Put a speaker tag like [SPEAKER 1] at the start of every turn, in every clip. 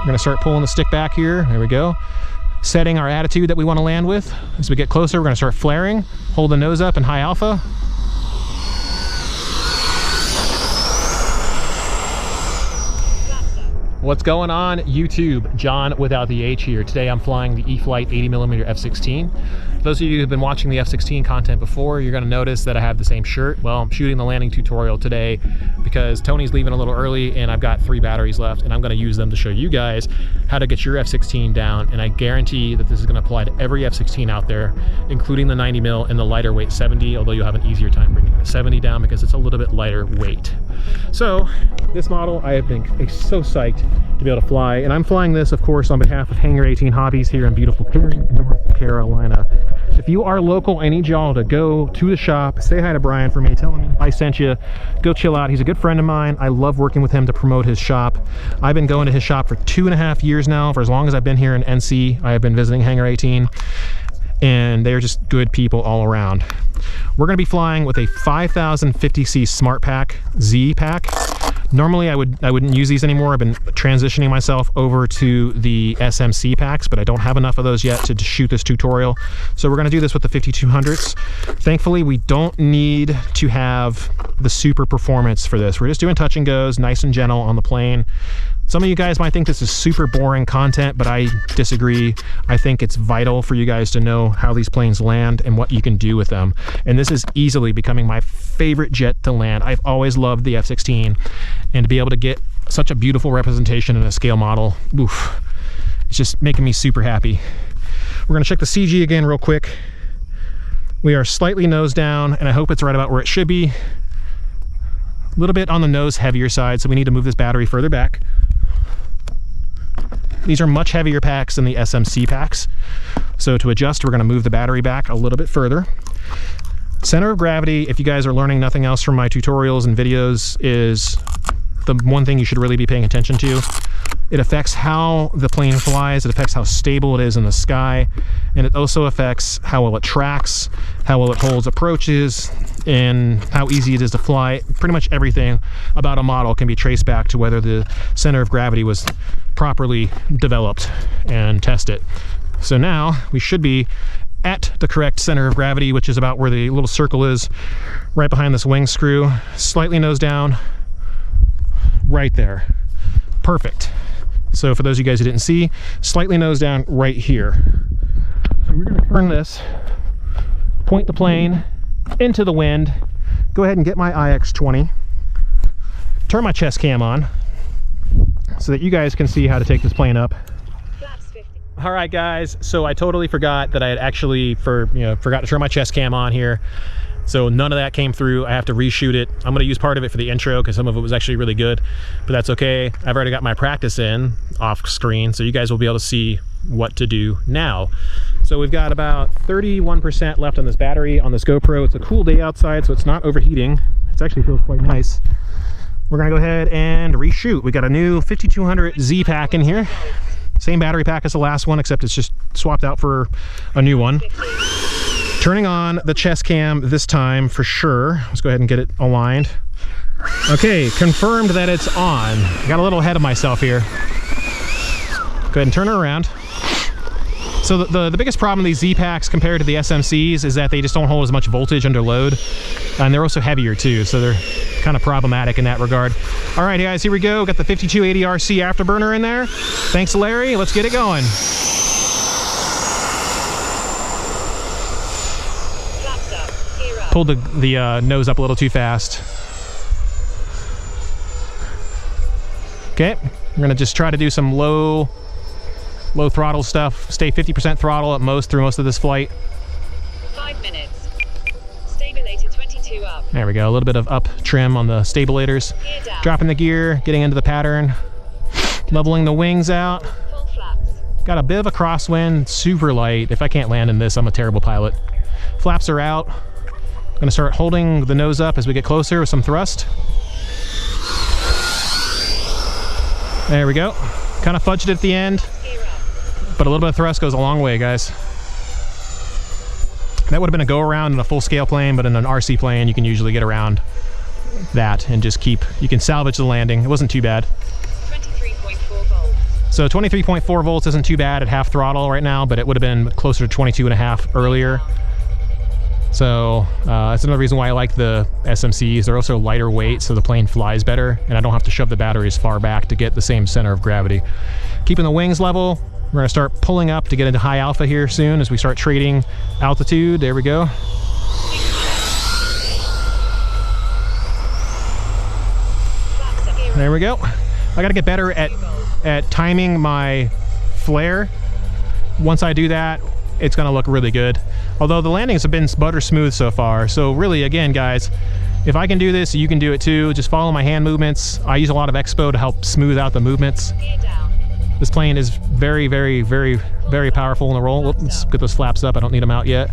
[SPEAKER 1] gonna start pulling the stick back here. There we go. Setting our attitude that we want to land with. As we get closer, we're gonna start flaring. Hold the nose up in high alpha. What's going on, YouTube? John without the H here. Today I'm flying the E-flite 80mm F-16. For those of you who've been watching the F-16 content before, you're gonna notice that I have the same shirt. Well, I'm shooting the landing tutorial today because Tony's leaving a little early and I've got 3 batteries left, and I'm gonna use them to show you guys how to get your F-16 down. And I guarantee that this is gonna apply to every F-16 out there, including the 90mm and the lighter weight 70, although you'll have an easier time bringing the 70 down because it's a little bit lighter weight. So this model I have been so psyched to be able to fly, and I'm flying this, of course, on behalf of Hangar 18 Hobbies here in beautiful Cary, North Carolina. If you are local, I need y'all to go to the shop, say hi to Brian for me, tell him I sent you, go chill out. He's a good friend of mine. I love working with him to promote his shop. I've been going to his shop for 2.5 years now. For as long as I've been here in NC, I have been visiting Hangar 18, and they're just good people all around. We're going to be flying with a 5050C Smart Pack Z pack. Normally I wouldn't use these anymore. I've been transitioning myself over to the SMC packs, but I don't have enough of those yet to shoot this tutorial. So we're gonna do this with the 5200s. Thankfully, we don't need to have the super performance for this. We're just doing touch and goes, nice and gentle on the plane. Some of you guys might think this is super boring content, but I disagree. I think it's vital for you guys to know how these planes land and what you can do with them. And this is easily becoming my favorite jet to land. I've always loved the F-16, and to be able to get such a beautiful representation in a scale model, oof, it's just making me super happy. We're gonna check the CG again real quick. We are slightly nose down, and I hope it's right about where it should be. A little bit on the nose heavier side, so we need to move this battery further back. These are much heavier packs than the SMC packs. So to adjust, we're gonna move the battery back a little bit further. Center of gravity, if you guys are learning nothing else from my tutorials and videos, is the one thing you should really be paying attention to. It affects how the plane flies, it affects how stable it is in the sky, and it also affects how well it tracks, how well it holds approaches, and how easy it is to fly. Pretty much everything about a model can be traced back to whether the center of gravity was properly developed and tested. So now we should be at the correct center of gravity, which is about where the little circle is, right behind this wing screw. Slightly nose down, right there. Perfect. So for those of you guys who didn't see, slightly nose down right here. So we're going to turn this, point the plane into the wind, go ahead and get my IX-20, turn my chest cam on so that you guys can see how to take this plane up. All right, guys, so I totally forgot that I had actually forgot to turn my chest cam on here. So none of that came through. I have to reshoot it. I'm gonna use part of it for the intro because some of it was actually really good, but that's okay. I've already got my practice in off screen, so you guys will be able to see what to do now. So we've got about 31% left on this battery on this GoPro. It's a cool day outside, so it's not overheating. It actually feels quite nice. We're gonna go ahead and reshoot. We got a new 5200 Z pack in here. Same battery pack as the last one, except it's just swapped out for a new one. Turning on the chest cam this time for sure. Let's go ahead and get it aligned. Okay, confirmed that it's on. Got a little ahead of myself here. Go ahead and turn her around. So the biggest problem with these Z packs compared to the SMCs is that they just don't hold as much voltage under load. And they're also heavier too, so they're kind of problematic in that regard. All right, guys, here we go. Got the 5280 RC afterburner in there. Thanks, Larry. Let's get it going. Pulled the nose up a little too fast. Okay, we're gonna just try to do some low throttle stuff. Stay 50% throttle at most through most of this flight.
[SPEAKER 2] 5 minutes. Stabilator 22 up.
[SPEAKER 1] There we go, a little bit of up trim on the stabilators. Dropping the gear, getting into the pattern. Leveling the wings out.
[SPEAKER 2] Full flaps.
[SPEAKER 1] Got a bit of a crosswind, super light. If I can't land in this, I'm a terrible pilot. Flaps are out. I'm gonna start holding the nose up as we get closer with some thrust. There we go. Kind of fudged it at the end, but a little bit of thrust goes a long way, guys. That would have been a go around in a full scale plane, but in an RC plane, you can usually get around that and just you can salvage the landing. It wasn't too bad.
[SPEAKER 2] 23.4 volts.
[SPEAKER 1] So 23.4 volts isn't too bad at half throttle right now, but it would have been closer to 22.5 earlier. So that's another reason why I like the SMCs. They're also lighter weight, so the plane flies better, and I don't have to shove the batteries far back to get the same center of gravity. Keeping the wings level, we're going to start pulling up to get into high alpha here soon as we start trading altitude. There we go. There we go. I got to get better at timing my flare. Once I do that, it's going to look really good. Although the landings have been butter smooth so far. So really, again, guys, if I can do this, you can do it too. Just follow my hand movements. I use a lot of Expo to help smooth out the movements. This plane is very, very, very, very powerful in the roll. Let's get those flaps up. I don't need them out yet.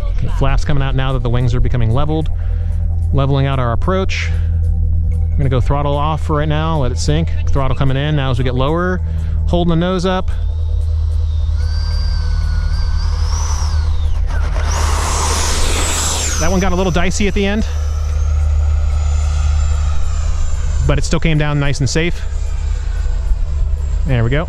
[SPEAKER 1] Okay, flaps coming out now that the wings are becoming leveled. Leveling out our approach. I'm gonna go throttle off for right now, let it sink. Throttle coming in now as we get lower. Holding the nose up. That one got a little dicey at the end, but it still came down nice and safe. There we go.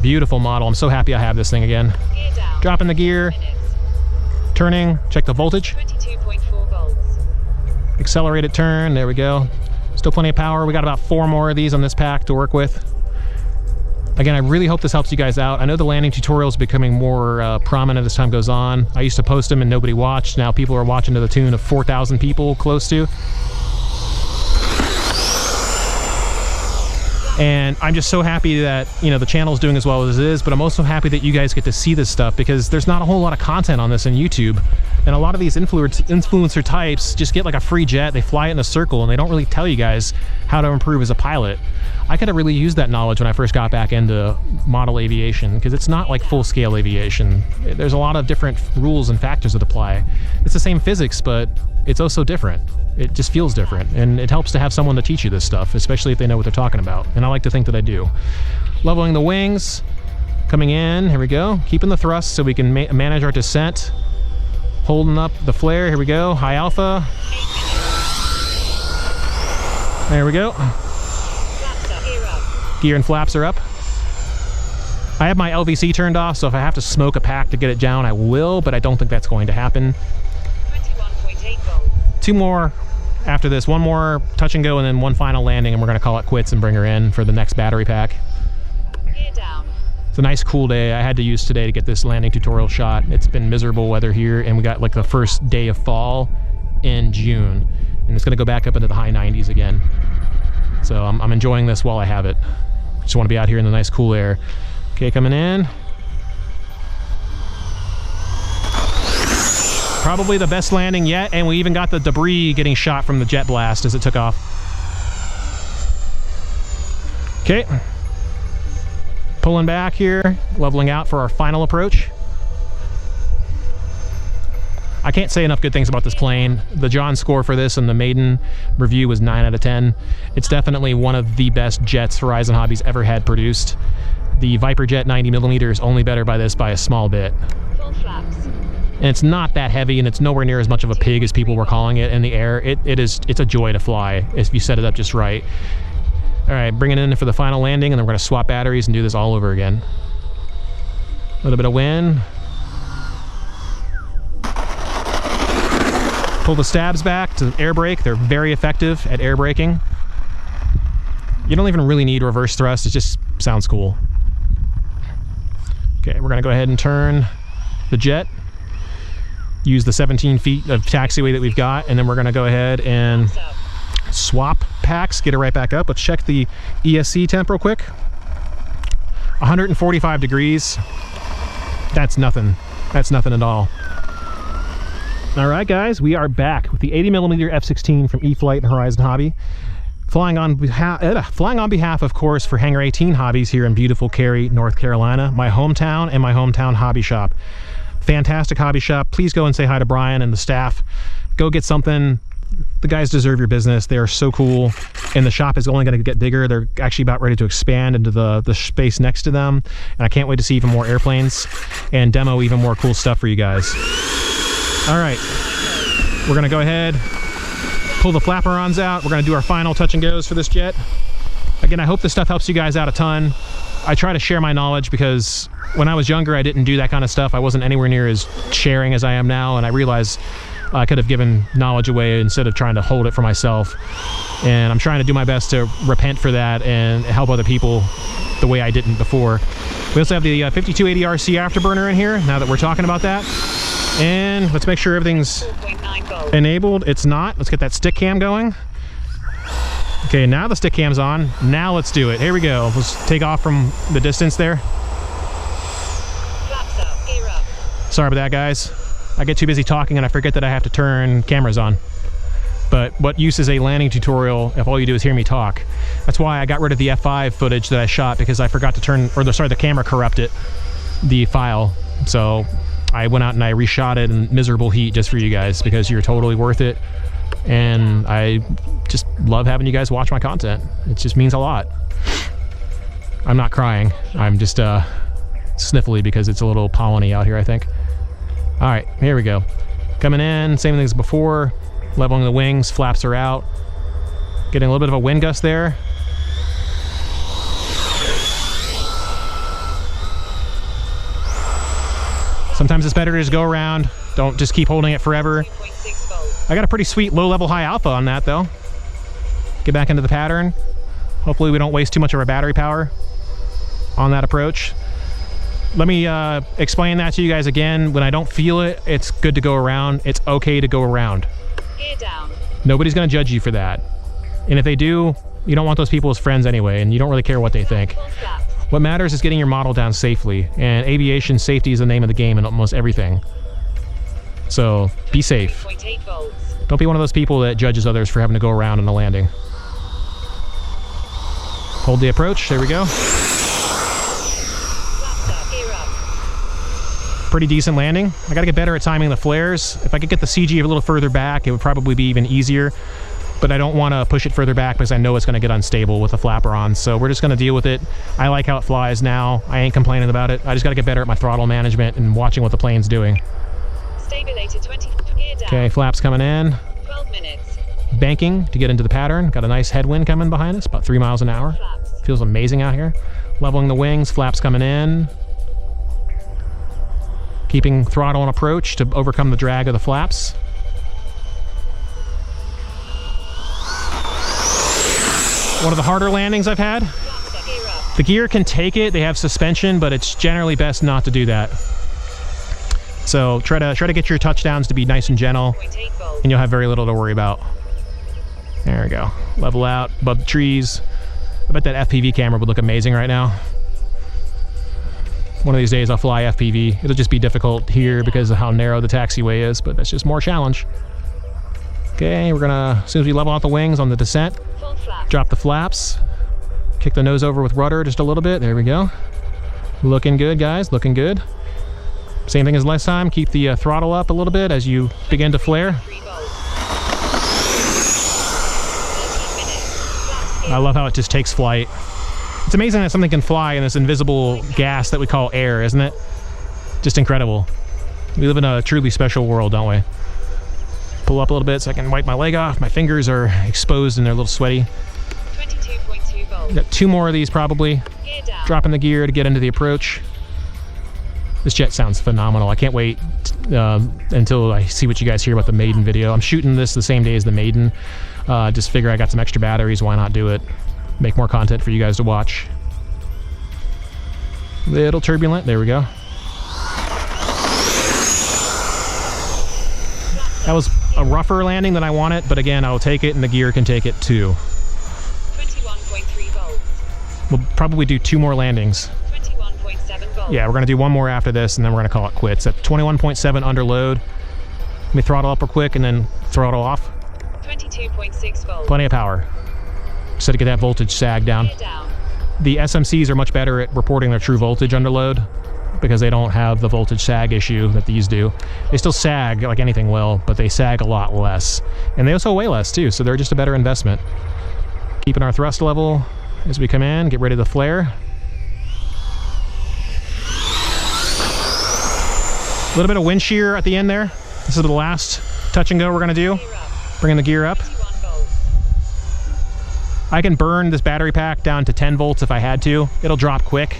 [SPEAKER 1] Beautiful model. I'm so happy I have this thing again. Dropping the gear. Turning, check the voltage.
[SPEAKER 2] 22.4 volts.
[SPEAKER 1] Accelerated turn, there we go. Still plenty of power. We got about 4 more of these on this pack to work with. Again, I really hope this helps you guys out. I know the landing tutorial is becoming more prominent as time goes on. I used to post them and nobody watched. Now people are watching to the tune of 4,000 people close to. And I'm just so happy that, you know, the channel's doing as well as it is, but I'm also happy that you guys get to see this stuff because there's not a whole lot of content on this on YouTube. And a lot of these influencer types just get like a free jet, they fly it in a circle, and they don't really tell you guys how to improve as a pilot. I could have really used that knowledge when I first got back into model aviation because it's not like full-scale aviation. There's a lot of different rules and factors that apply. It's the same physics, but it's also different. It just feels different, and it helps to have someone to teach you this stuff, especially if they know what they're talking about, and I like to think that I do. Leveling the wings, coming in, here we go. Keeping the thrust so we can manage our descent. Holding up the flare, here we go, high alpha. There we go. Gear and flaps are up. I have my LVC turned off, so if I have to smoke a pack to get it down, I will, but I don't think that's going to happen.
[SPEAKER 2] 21.8 volts.
[SPEAKER 1] 2 more after this, 1 more touch and go, and then 1 final landing, and we're gonna call it quits and bring her in for the next battery pack.
[SPEAKER 2] Gear down.
[SPEAKER 1] It's a nice cool day. I had to use today to get this landing tutorial shot. It's been miserable weather here, and we got like the first day of fall in June, and it's gonna go back up into the high 90s again. So I'm enjoying this while I have it. Just wanna be out here in the nice cool air. Okay, coming in. Probably the best landing yet, and we even got the debris getting shot from the jet blast as it took off. Okay. Pulling back here, leveling out for our final approach. I can't say enough good things about this plane. The John score for this and the maiden review was 9 out of 10. It's definitely one of the best jets Horizon Hobbies ever had produced. The VIPER jet 90mm is only better by this by a small bit.
[SPEAKER 2] Full flaps.
[SPEAKER 1] And it's not that heavy, and it's nowhere near as much of a pig as people were calling it in the air. It's a joy to fly if you set it up just right. All right, bring it in for the final landing, and then we're gonna swap batteries and do this all over again. A little bit of wind. Pull the stabs back to air brake. They're very effective at air braking. You don't even really need reverse thrust. It just sounds cool. Okay, we're gonna go ahead and turn the jet. Use the 17 feet of taxiway that we've got, and then we're gonna go ahead and swap packs, get it right back up. Let's check the ESC temp real quick. 145 degrees. That's nothing. That's nothing at all. All right, guys, we are back with the 80mm F-16 from E-flite and Horizon Hobby. Flying on behalf, of course, for Hangar 18 Hobbies here in beautiful Cary, North Carolina, my hometown and my hometown hobby shop. Fantastic hobby shop. Please go and say hi to Brian and the staff. Go get something. The guys deserve your business. They are so cool, and the shop is only going to get bigger. They're actually about ready to expand into the space next to them, and I can't wait to see even more airplanes and demo even more cool stuff for you guys. All right, we're going to go ahead, Pull the flaperons out. We're gonna do our final touch and goes for this jet. Again, I hope this stuff helps you guys out a ton. I try to share my knowledge because when I was younger, I didn't do that kind of stuff. I wasn't anywhere near as sharing as I am now, and I realized I could have given knowledge away instead of trying to hold it for myself. And I'm trying to do my best to repent for that and help other people the way I didn't before. We also have the 5280 RC afterburner in here, now that we're talking about that. And let's make sure everything's
[SPEAKER 2] 4.9 volts.
[SPEAKER 1] enabled. It's not. Let's get that stick cam going. Okay, now the stick cam's on. Now let's do it. Here we go. Let's take off from the distance there.
[SPEAKER 2] Flaps up. Gear up.
[SPEAKER 1] Sorry about that, guys. I get too busy talking and I forget that I have to turn cameras on. But what use is a landing tutorial if all you do is hear me talk? That's why I got rid of the F5 footage that I shot, because I forgot to turn, or the camera corrupted the file. So I went out and I reshot it in miserable heat just for you guys, because you're totally worth it. And I just love having you guys watch my content. It just means a lot. I'm not crying. I'm just sniffly because it's a little polleny out here, I think. All right, here we go. Coming in, same thing as before. Leveling the wings, flaps are out. Getting a little bit of a wind gust there. Sometimes it's better to just go around. Don't just keep holding it forever.
[SPEAKER 2] 3.6 volts.
[SPEAKER 1] I got a pretty sweet low level high alpha on that though. Get back into the pattern. Hopefully we don't waste too much of our battery power on that approach. Let me explain that to you guys again. When I don't feel it, it's good to go around. It's okay to go around.
[SPEAKER 2] Gear down.
[SPEAKER 1] Nobody's gonna judge you for that. And if they do, you don't want those people as friends anyway, and you don't really care what they think.
[SPEAKER 2] Full flaps.
[SPEAKER 1] What matters is getting your model down safely, and aviation safety is the name of the game in almost everything. So be safe.
[SPEAKER 2] 3.8 volts.
[SPEAKER 1] Don't be one of those people that judges others for having to go around in a landing. Hold the approach, there we go.
[SPEAKER 2] Flaps up. Gear up.
[SPEAKER 1] Pretty decent landing. I gotta get better at timing the flares. If I could get the CG a little further back, it would probably be even easier. But I don't want to push it further back because I know it's going to get unstable with the flapper on. So we're just going to deal with it. I like how it flies now. I ain't complaining about it. I just got to get better at my throttle management and watching what the plane's doing.
[SPEAKER 2] Stabilator 20. Gear down.
[SPEAKER 1] Okay, flaps coming in.
[SPEAKER 2] 12 minutes.
[SPEAKER 1] Banking to get into the pattern. Got a nice headwind coming behind us, about 3 miles an hour.
[SPEAKER 2] Flaps.
[SPEAKER 1] Feels amazing out here. Leveling the wings, flaps coming in. Keeping throttle on approach to overcome the drag of the flaps. One of the harder landings I've had.
[SPEAKER 2] Flaps up. Gear up.
[SPEAKER 1] The gear can take it, they have suspension, but it's generally best not to do that. So try to get your touchdowns to be nice and gentle,
[SPEAKER 2] 0.8 volts.
[SPEAKER 1] and you'll have very little to worry about. There we go. Level out, above the trees. I bet that FPV camera would look amazing right now. One of these days I'll fly FPV. It'll just be difficult here because of how narrow the taxiway is, but that's just more challenge. Okay, we're gonna, as soon as we level out the wings on the descent,
[SPEAKER 2] Full flaps.
[SPEAKER 1] drop the flaps, kick the nose over with rudder just a little bit. There we go. Looking good, guys, looking good. Same thing as last time, keep the throttle up a little bit as you begin to flare.
[SPEAKER 2] 3 volts. 13 minutes. Flaps. Gear
[SPEAKER 1] I love how it just takes flight. It's amazing that something can fly in this invisible gas that we call air, isn't it? Just incredible. We live in a truly special world, don't we? Pull up a little bit so I can wipe my leg off. My fingers are exposed and they're a little sweaty.
[SPEAKER 2] 22.2 volts.
[SPEAKER 1] Got 2 more of these probably.
[SPEAKER 2] Gear down.
[SPEAKER 1] Dropping the gear to get into the approach. This jet sounds phenomenal. I can't wait until I see what you guys hear about the maiden video. I'm shooting this the same day as the maiden. Just figure I got some extra batteries, why not do it? Make more content for you guys to watch. Little turbulent, there we go. That was a rougher landing than I wanted, but again, I will take it and the gear can take it too.
[SPEAKER 2] 21.3 volts.
[SPEAKER 1] We'll probably do 2 more landings.
[SPEAKER 2] 21.7 volts.
[SPEAKER 1] Yeah, we're gonna do 1 more after this and then we're gonna call it quits. At 21.7 under load. Let me throttle up real quick and then throttle off.
[SPEAKER 2] 22.6 volts.
[SPEAKER 1] Plenty of power. Just had to get that voltage sag down.
[SPEAKER 2] Gear down.
[SPEAKER 1] The SMCs are much better at reporting their true voltage under load because they don't have the voltage sag issue that these do. They still sag like anything will, but they sag a lot less. And they also weigh less too, so they're just a better investment. Keeping our thrust level as we come in, get ready to flare. A little bit of wind shear at the end there. This is the last touch and go we're gonna do.
[SPEAKER 2] Gear up.
[SPEAKER 1] Bringing the gear up.
[SPEAKER 2] 21
[SPEAKER 1] I can burn this battery pack down to 10 volts if I had to. It'll drop quick,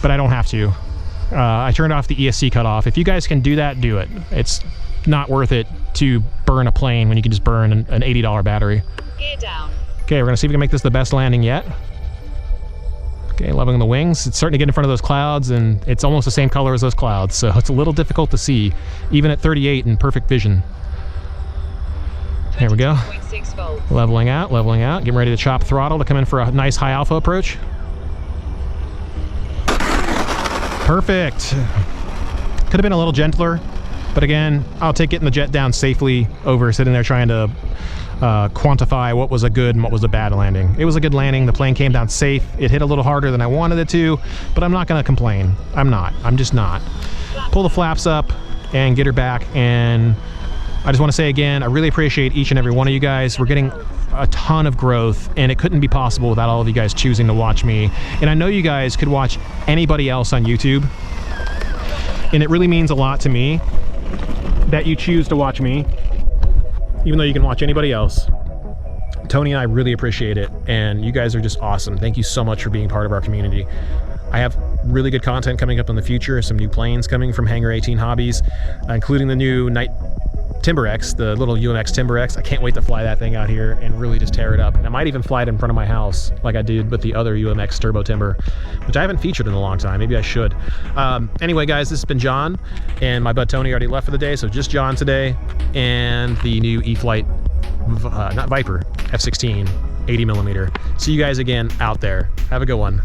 [SPEAKER 1] but I don't have to. I turned off the ESC cutoff. If you guys can do that, do it. It's not worth it to burn a plane when you can just burn an $80 battery.
[SPEAKER 2] Gear down.
[SPEAKER 1] Okay, we're gonna see if we can make this the best landing yet. Okay, leveling the wings. It's starting to get in front of those clouds, and it's almost the same color as those clouds, so it's a little difficult to see, even at 38 in perfect vision. There we go.
[SPEAKER 2] 22.6 volts.
[SPEAKER 1] Leveling out, getting ready to chop throttle to come in for a nice high alpha approach. Perfect. Could have been a little gentler, but again, I'll take getting the jet down safely over sitting there trying to quantify what was a good and what was a bad landing. It was a good landing. The plane came down safe. It hit a little harder than I wanted it to, but I'm not going to complain. I'm just not. Pull the flaps up and get her back, and I just want to say again, I really appreciate each and every one of you guys. We're getting a ton of growth, and it couldn't be possible without all of you guys choosing to watch me. And I know you guys could watch anybody else on YouTube, and it really means a lot to me that you choose to watch me, even though you can watch anybody else. Tony and I really appreciate it, and you guys are just awesome. Thank you so much for being part of our community. I have really good content coming up in the future, some new planes coming from Hangar 18 Hobbies, including the new Night Timber X, the little UMX Timber X. I can't wait to fly that thing out here and really just tear it up. And I might even fly it in front of my house like I did with the other UMX Turbo Timber, which I haven't featured in a long time. Maybe I should. Anyway, guys, this has been John, and my bud Tony already left for the day, so just John today, and the new E-flite, not VIPER, F-16, 80mm. See you guys again out there. Have a good one.